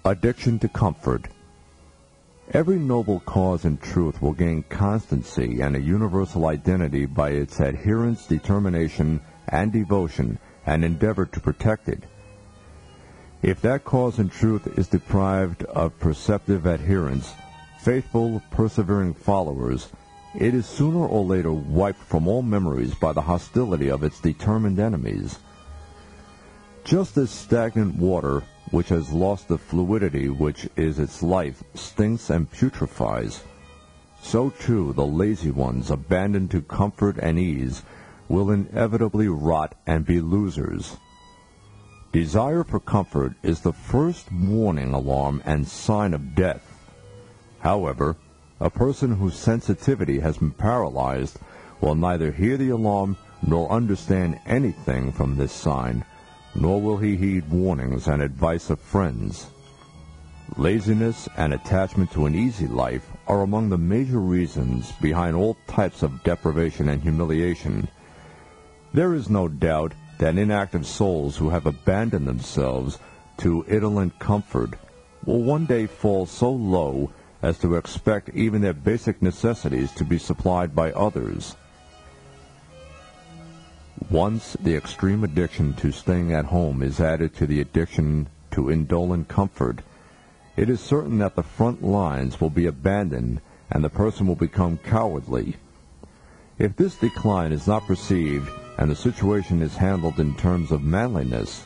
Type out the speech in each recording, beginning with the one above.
Addiction to comfort. Every noble cause in truth will gain constancy and a universal identity by its adherents, determination, and devotion, and endeavor to protect it. If that cause in truth is deprived of perceptive adherents, faithful, persevering followers, it is sooner or later wiped from all memories by the hostility of its determined enemies. Just as stagnant water, which has lost the fluidity which is its life, stinks and putrefies, so too the lazy ones, abandoned to comfort and ease, will inevitably rot and be losers. Desire for comfort is the first warning alarm and sign of death. However, a person whose sensitivity has been paralyzed will neither hear the alarm nor understand anything from this sign, nor will he heed warnings and advice of friends. Laziness and attachment to an easy life are among the major reasons behind all types of deprivation and humiliation. There is no doubt that inactive souls who have abandoned themselves to indolent comfort will one day fall so low as to expect even their basic necessities to be supplied by others. Once the extreme addiction to staying at home is added to the addiction to indolent comfort, it is certain that the front lines will be abandoned and the person will become cowardly. If this decline is not perceived and the situation is handled in terms of manliness,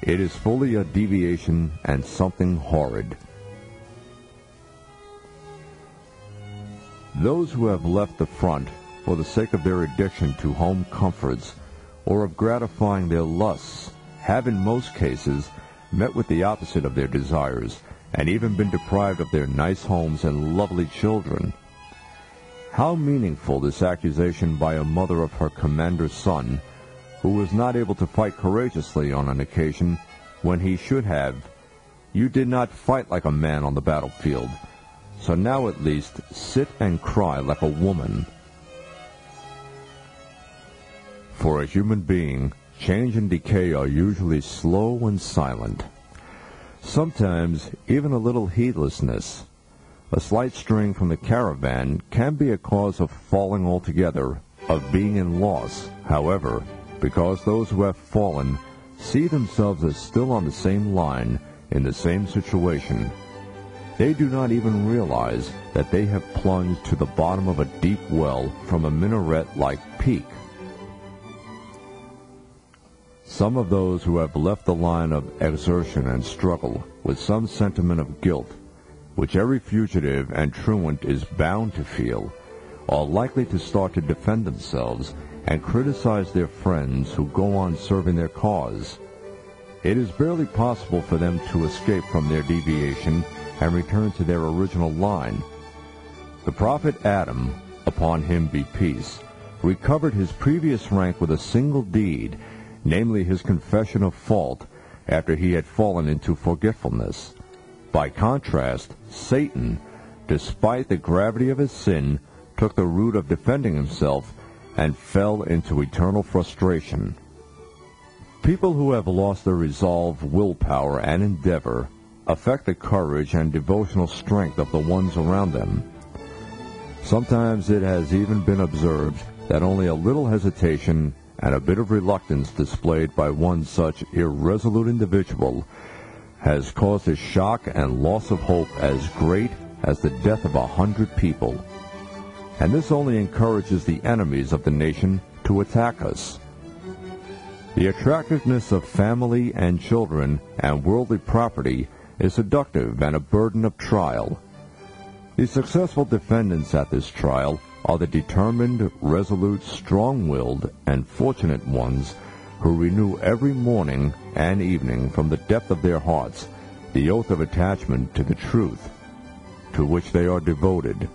it is fully a deviation and something horrid. Those who have left the front for the sake of their addiction to home comforts or of gratifying their lusts have in most cases met with the opposite of their desires and even been deprived of their nice homes and lovely children. How meaningful this accusation by a mother of her commander's son, who was not able to fight courageously on an occasion when he should have. You did not fight like a man on the battlefield, so now at least sit and cry like a woman. For a human being, change and decay are usually slow and silent. Sometimes even a little heedlessness, a slight straying from the caravan, can be a cause of falling altogether, of being in loss. However, because those who have fallen see themselves as still on the same line, in the same situation, they do not even realize that they have plunged to the bottom of a deep well from a minaret-like peak. Some of those who have left the line of exertion and struggle with some sentiment of guilt, which every fugitive and truant is bound to feel, are likely to start to defend themselves and criticize their friends who go on serving their cause. It is barely possible for them to escape from their deviation and return to their original line. The prophet Adam, upon him be peace, recovered his previous rank with a single deed, namely his confession of fault, after he had fallen into forgetfulness. By contrast, Satan, despite the gravity of his sin, took the route of defending himself and fell into eternal frustration. People who have lost their resolve, willpower, and endeavor affect the courage and devotional strength of the ones around them. Sometimes it has even been observed that only a little hesitation and a bit of reluctance displayed by one such irresolute individual has caused a shock and loss of hope as great as the death of 100 people. And this only encourages the enemies of the nation to attack us. The attractiveness of family and children and worldly property is seductive and a burden of trial. The successful defendants at this trial are the determined, resolute, strong-willed, and fortunate ones who renew every morning and evening from the depth of their hearts the oath of attachment to the truth, to which they are devoted.